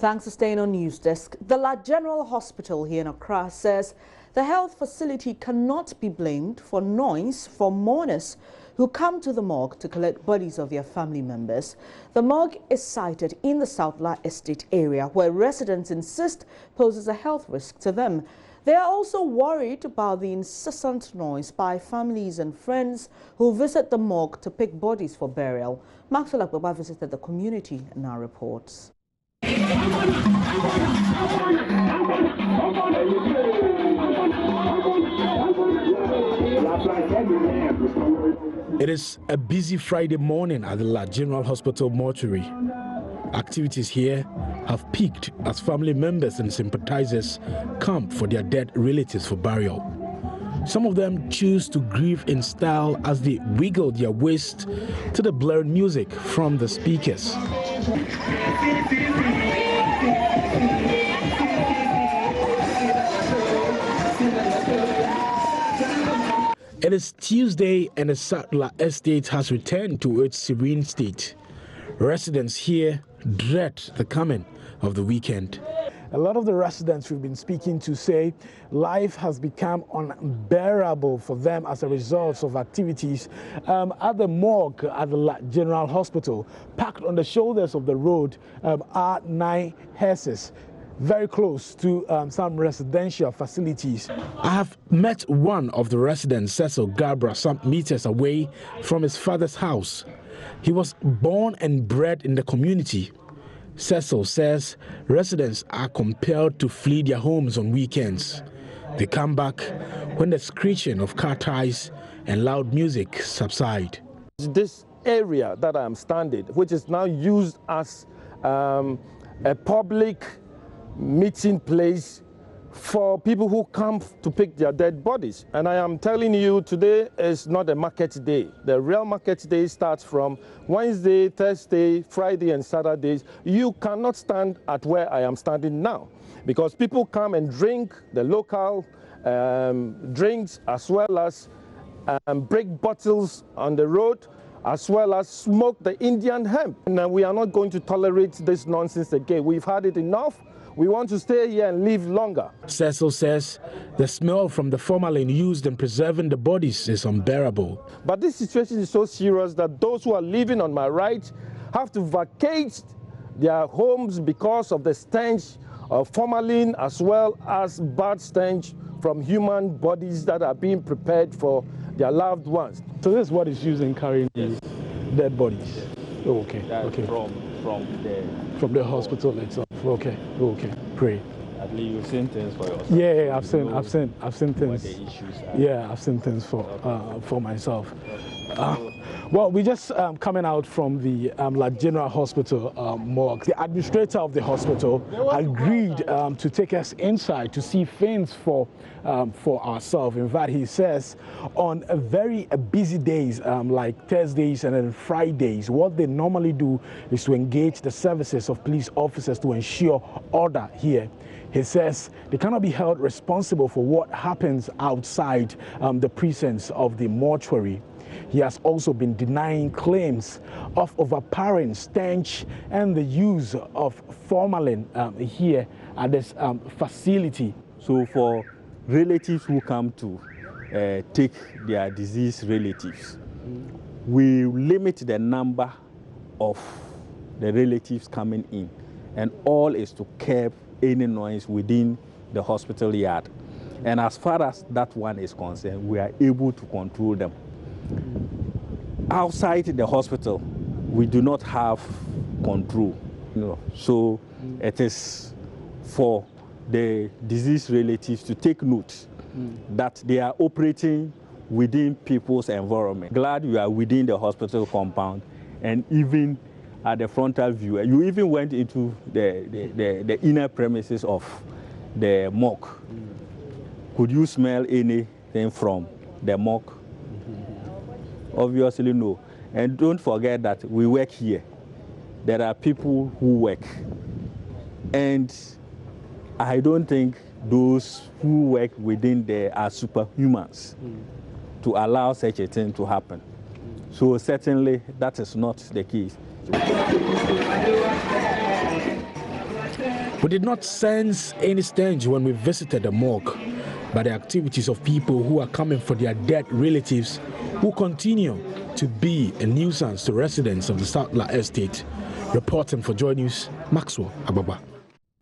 Thanks for staying on News Desk. The La General Hospital here in Accra says the health facility cannot be blamed for noise from mourners who come to the morgue to collect bodies of their family members. The morgue is sited in the South La Estate area, where residents insist poses a health risk to them. They are also worried about the incessant noise by families and friends who visit the morgue to pick bodies for burial. Maxwell Akbaba visited the community and now reports. It is a busy Friday morning at the La General Hospital Mortuary. Activities here have peaked as family members and sympathizers come for their dead relatives for burial. Some of them choose to grieve in style as they wiggle their waist to the blaring music from the speakers. It is Tuesday and the South La Estate has returned to its serene state. Residents here dread the coming of the weekend. A lot of the residents we've been speaking to say life has become unbearable for them as a result of activities at the morgue at the La General Hospital. Packed on the shoulders of the road are 9 hearses, very close to some residential facilities. I have met one of the residents, Cecil Gabra, some meters away from his father's house. He was born and bred in the community. Cecil says residents are compelled to flee their homes on weekends. They come back when the screeching of car tires and loud music subside. This area that I am standing, which is now used as a public meeting place for people who come to pick their dead bodies. And I am telling you, today is not a market day. The real market day starts from Wednesday, Thursday, Friday and Saturdays. You cannot stand at where I am standing now because people come and drink the local drinks as well as break bottles on the road, as well as smoke the Indian hemp. And we are not going to tolerate this nonsense again. We've had it enough. We want to stay here and live longer. Cecil says the smell from the formalin used in preserving the bodies is unbearable. But this situation is so serious that those who are living on my right have to vacate their homes because of the stench of formalin as well as bad stench from human bodies that are being prepared for their loved ones. So this is what is used in carrying these dead bodies? Oh, okay. That's okay. From the hospital itself. Okay. Pray. At least you've seen things for yourself. Yeah, I've seen things. What the issues are. Yeah, I've seen things for myself. Well, we just coming out from the La General Hospital morgue. The administrator of the hospital agreed to take us inside to see things for ourselves. In fact, he says on very busy days like Thursdays and then Fridays, what they normally do is to engage the services of police officers to ensure order here. He says they cannot be held responsible for what happens outside the precincts of the mortuary. He has also been denying claims of overpowering stench and the use of formalin here at this facility. So for relatives who come to take their deceased relatives, we limit the number of the relatives coming in, and all is to curb any noise within the hospital yard. And as far as that one is concerned, we are able to control them. Outside the hospital, we do not have control. So it is for the deceased relatives to take note that they are operating within people's environment. Glad you are within the hospital compound, and even at the frontal view, you even went into the inner premises of the morgue. Could you smell anything from the morgue? Obviously no. And don't forget that we work here. There are people who work. And I don't think those who work within there are superhumans to allow such a thing to happen. So certainly that is not the case. We did not sense any stench when we visited the morgue, but the activities of people who are coming for their dead relatives who continue to be a nuisance to residents of the South La Estate. Reporting for JoyNews, Maxwell Ababa.